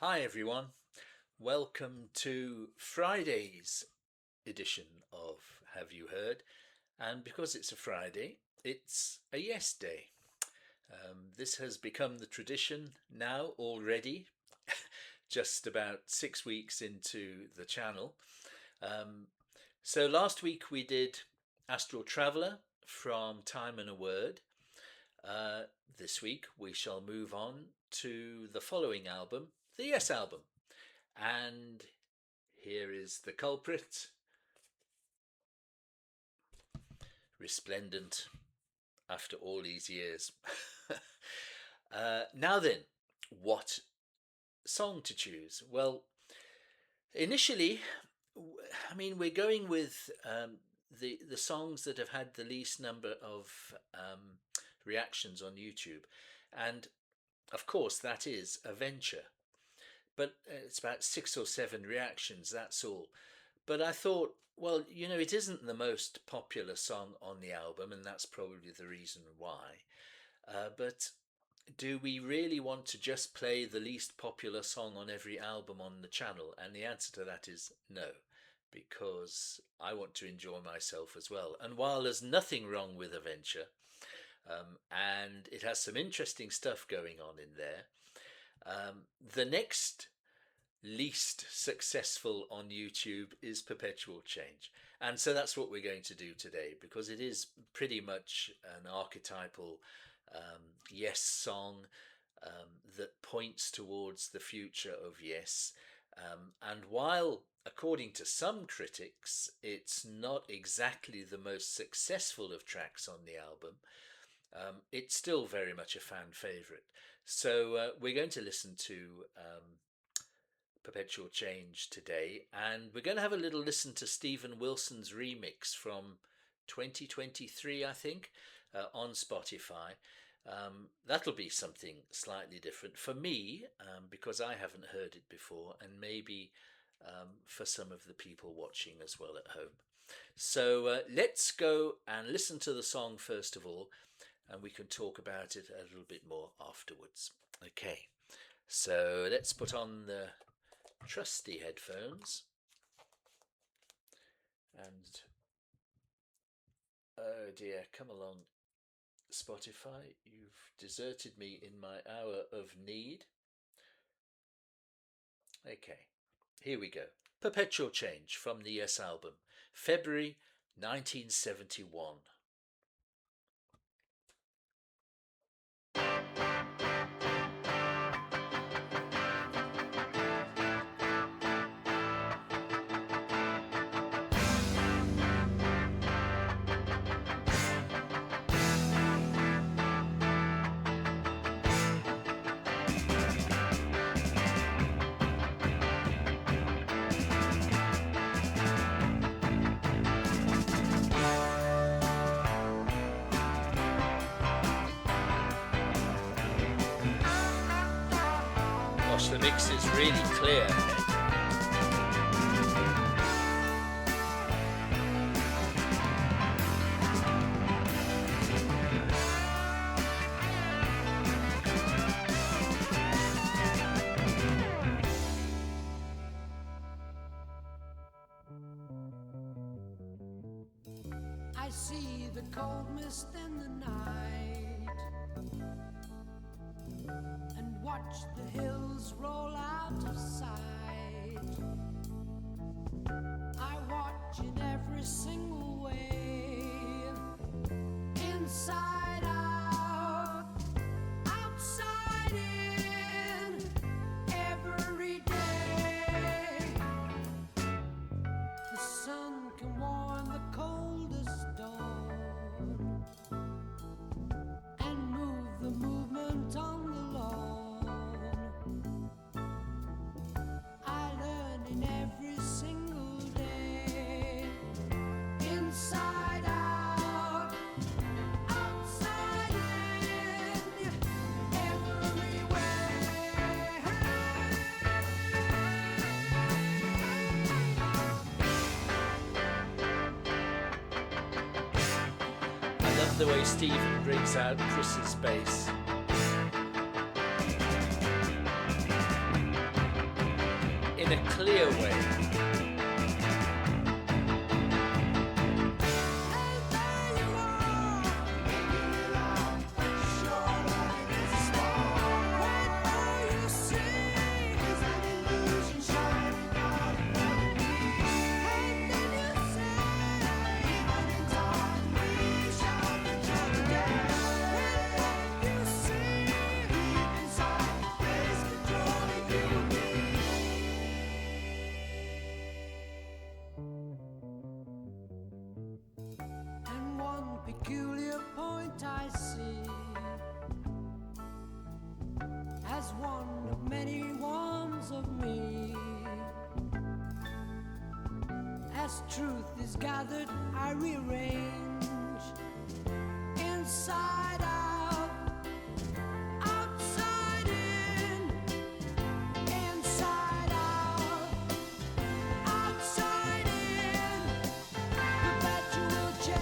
Hi everyone, welcome to Friday's edition of Have You Heard? And because it's a Friday, it's a yes day. This has become the tradition now already, just about 6 weeks into the channel. So last week we did Astral Traveller from Time and a Word. This week we shall move on to the following album, the Yes album. And here is the culprit, resplendent after all these years. Now then, what song to choose? Well, initially, we're going with the songs that have had the least number of reactions on YouTube, and of course that is a venture. But it's about 6 or 7 reactions, that's all. But I thought, well, it isn't the most popular song on the album, and that's probably the reason why. But do we really want to just play the least popular song on every album on the channel? And the answer to that is no, because I want to enjoy myself as well. And while there's nothing wrong with a venture, and it has some interesting stuff going on in there, the next least successful on YouTube is Perpetual Change. And so that's what we're going to do today, because it is pretty much an archetypal yes song that points towards the future of yes. And while, according to some critics, it's not exactly the most successful of tracks on the album, it's still very much a fan favourite. So we're going to listen to Perpetual Change today, and we're going to have a little listen to Stephen Wilson's remix from 2023, I think, on Spotify. That'll be something slightly different for me, because I haven't heard it before, and maybe for some of the people watching as well at home. So let's go and listen to the song first of all, and we can talk about it a little bit more afterwards. Okay, so let's put on the trusty headphones, and oh dear, come along Spotify, you've deserted me in my hour of need. Okay, here we go. Perpetual Change from the Yes album, February 1971. Gosh, the mix is really clear. I see the cold mist in the night and watch the hills roll out of sight. I watch in every single wave, inside out, outside in, every day. The sun can warm the coldest dawn and move the movement on the lawn. I learn in every single day, inside out, outside in, everywhere. I love the way Stephen brings out Chris's bass. a clear way. And one peculiar point I see as one of many ones of me. As truth is gathered, I rearrange inside out, outside in, inside out, outside in, perpetual change.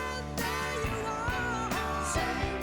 And there you are, saying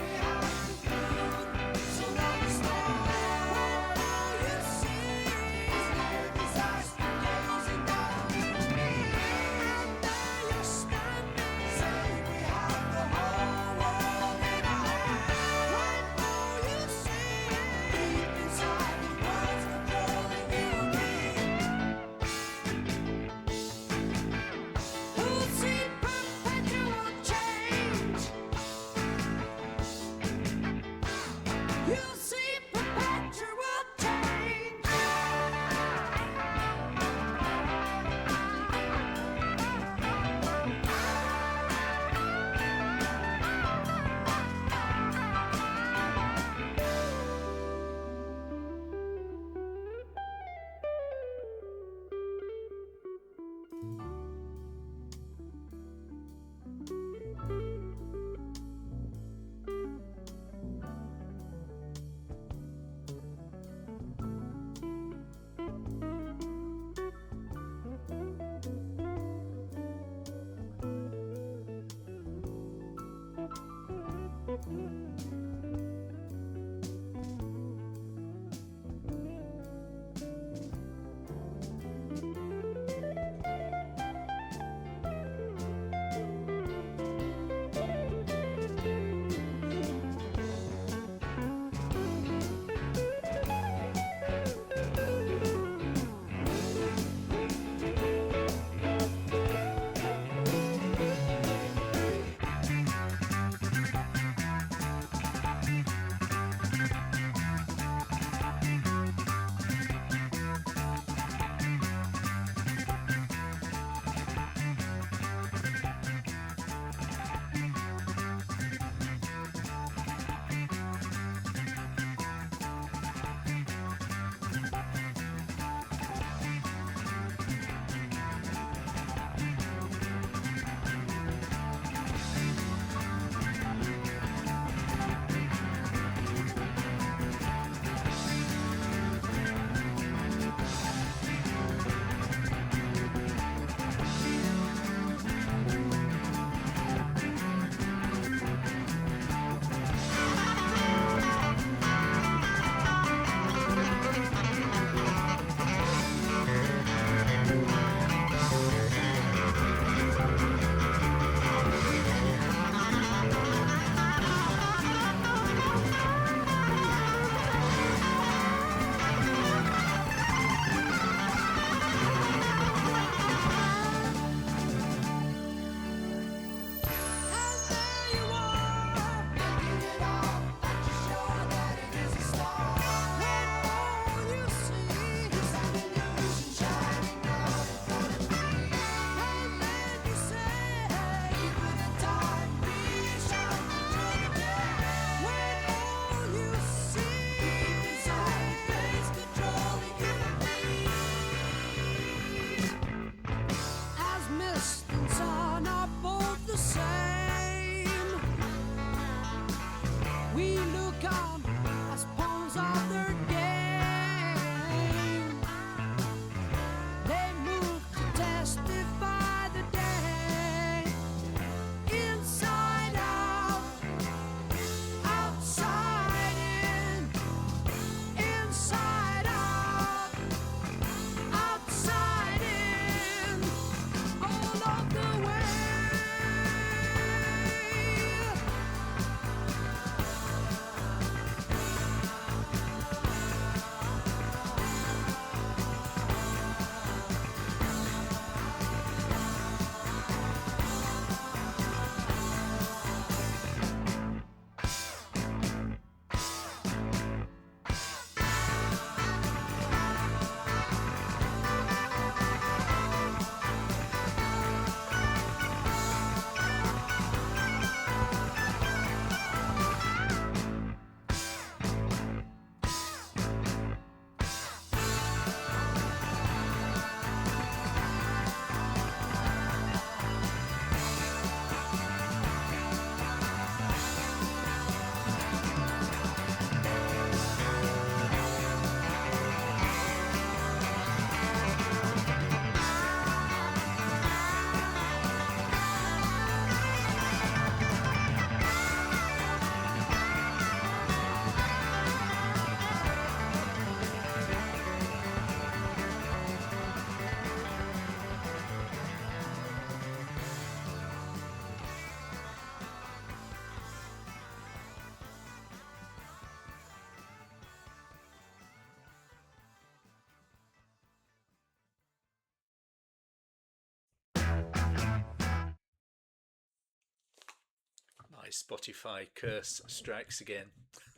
My Spotify curse strikes again.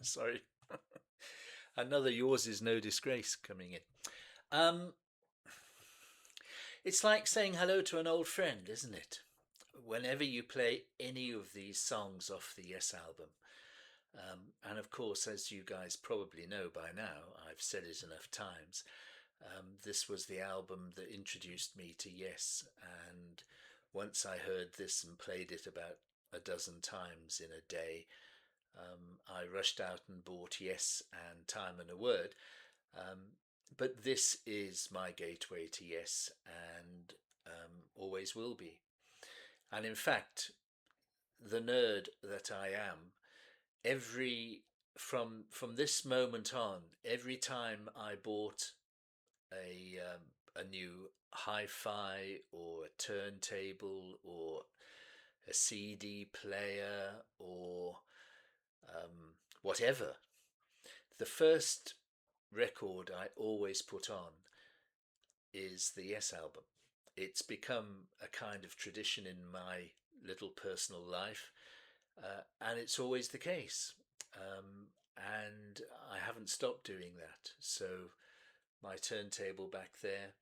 Sorry. Another yours is no disgrace coming in. Um, it's like saying hello to an old friend, isn't it? Whenever you play any of these songs off the Yes album. And of course, as you guys probably know by now, I've said it enough times, this was the album that introduced me to Yes. And once I heard this and played it about a dozen times in a day, I rushed out and bought Yes and Time and a Word. Um, but this is my gateway to Yes and always will be. And in fact, the nerd that I am, every from this moment on, every time I bought a new hi-fi or a turntable or a CD player or whatever, the first record I always put on is the Yes album. It's become a kind of tradition in my little personal life, and it's always the case. And I haven't stopped doing that. So my turntable back there,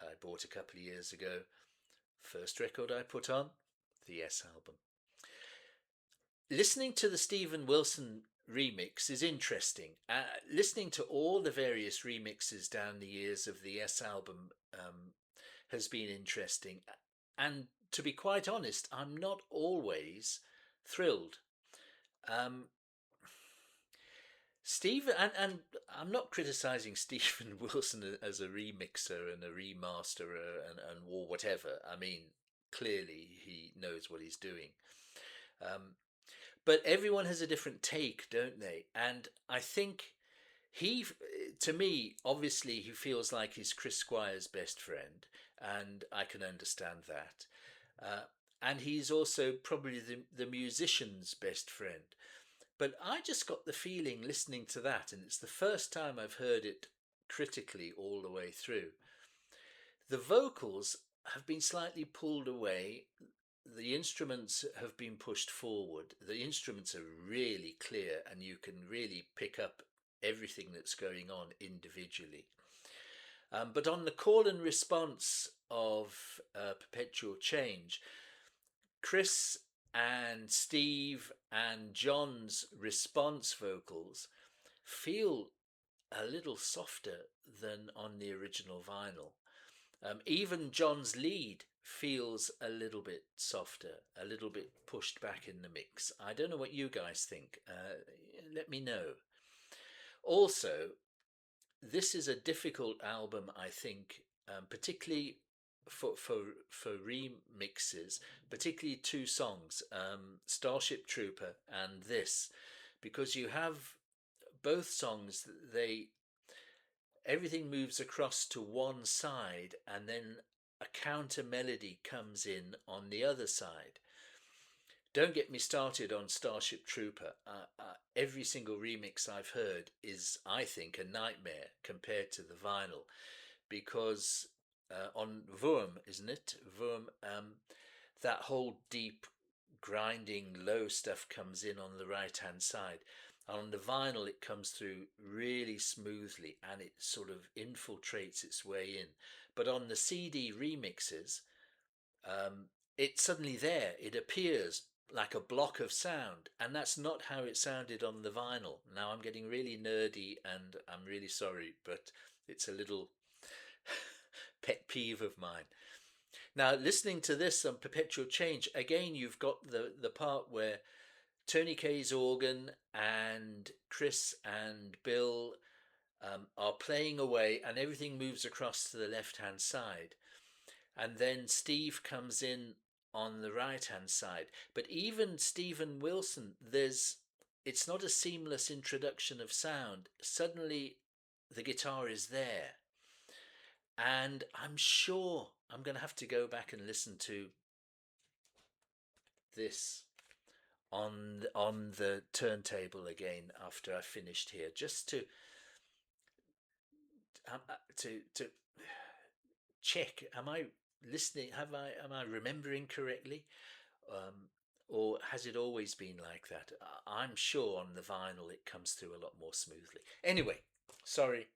I bought a couple of years ago. First record I put on, the Yes album. Listening to the Stephen Wilson remix is interesting. Listening to all the various remixes down the years of the Yes album has been interesting. And to be quite honest, I'm not always thrilled. Um, Stephen, and I'm not criticizing Stephen Wilson as a remixer and a remasterer and or whatever. I mean, clearly he knows what he's doing. Um, but everyone has a different take, don't they? And I think he, to me, obviously he feels like he's Chris Squire's best friend, and I can understand that. Uh, and he's also probably the musician's best friend. But I just got the feeling listening to that, and it's the first time I've heard it critically all the way through. The vocals have been slightly pulled away. The instruments have been pushed forward. The instruments are really clear, and you can really pick up everything that's going on individually. But on the call and response of Perpetual Change, Chris and Steve and John's response vocals feel a little softer than on the original vinyl. Even John's lead feels a little bit softer, a little bit pushed back in the mix. I don't know what you guys think. Let me know. Also, this is a difficult album, I think, particularly for remixes, particularly two songs, Starship Trooper and this, because you have both songs. They everything moves across to one side, and then a counter melody comes in on the other side. Don't get me started on Starship Trooper. Every single remix I've heard is, I think, a nightmare compared to the vinyl, because on Wurm, isn't it? Wurm, that whole deep, grinding, low stuff comes in on the right hand side. On the vinyl, it comes through really smoothly and it sort of infiltrates its way in. But on the CD remixes, it's suddenly there. It appears like a block of sound, and that's not how it sounded on the vinyl. Now I'm getting really nerdy, and I'm really sorry, but it's a little pet peeve of mine. Now, listening to this on Perpetual Change, again, you've got the part where Tony Kaye's organ and Chris and Bill are playing away, and everything moves across to the left hand side. And then Steve comes in on the right hand side. But even Stephen Wilson, it's not a seamless introduction of sound. Suddenly the guitar is there. And I'm sure I'm going to have to go back and listen to this on the turntable again after I finished here, just to check, am I listening, am I remembering correctly? Or has it always been like that? I'm sure on the vinyl it comes through a lot more smoothly. Anyway, sorry.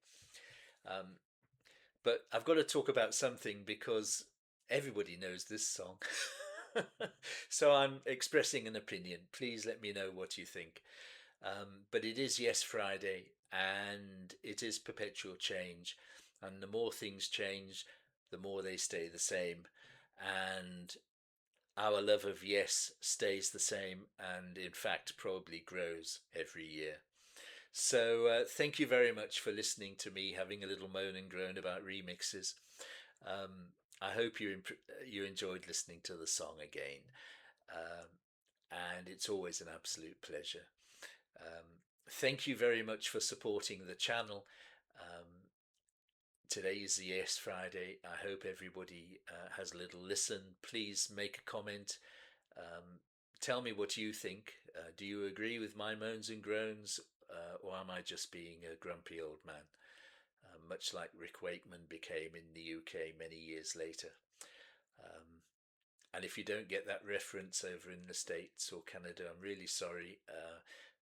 Um, but I've got to talk about something because everybody knows this song. So I'm expressing an opinion. Please let me know what you think. But it is Yes Friday, and it is perpetual change. And the more things change, the more they stay the same. And our love of Yes stays the same, and in fact, probably grows every year. So, thank you very much for listening to me having a little moan and groan about remixes. Um, I hope you enjoyed listening to the song again, um, and it's always an absolute pleasure. Thank you very much for supporting the channel. Um, Today is the Yes Friday. I hope everybody has a little listen. Please make a comment. Um, Tell me what you think. Do you agree with my moans and groans, or am I just being a grumpy old man? Much like Rick Wakeman became in the UK many years later. Um, and if you don't get that reference over in the States or Canada, I'm really sorry.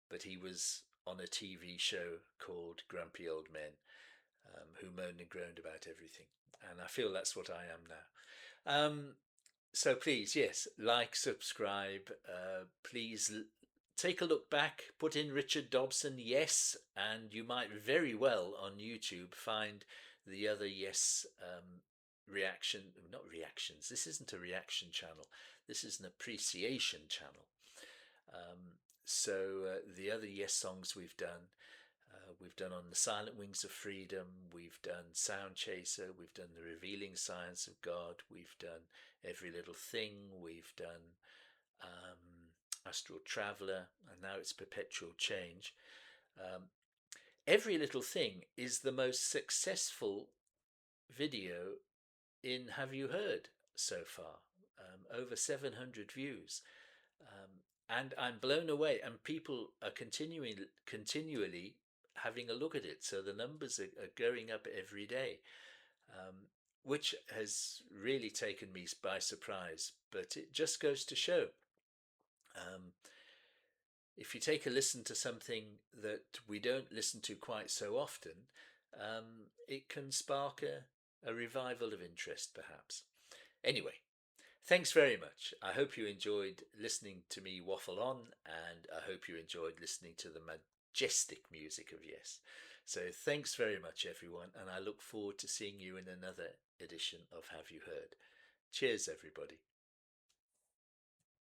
But he was on a TV show called Grumpy Old Men, who moaned and groaned about everything. And I feel that's what I am now. So please, yes, like, subscribe. Please take a look back, put in Richard Dobson, yes, and you might very well on YouTube find the other yes reaction, not reactions. This isn't a reaction channel. This is an appreciation channel. So the other yes songs we've done On the Silent Wings of Freedom, we've done Sound Chaser, we've done The Revealing Science of God, we've done Every Little Thing, we've done Astral Traveller, and now it's Perpetual Change. Um, Every Little Thing is the most successful video in Have You Heard so far. Over 700 views. And I'm blown away, and people are continually having a look at it. So the numbers are going up every day, which has really taken me by surprise. But it just goes to show, um, if you take a listen to something that we don't listen to quite so often, it can spark a revival of interest, perhaps. Anyway, thanks very much. I hope you enjoyed listening to me waffle on, and I hope you enjoyed listening to the majestic music of Yes. So thanks very much, everyone, and I look forward to seeing you in another edition of Have You Heard. Cheers, everybody.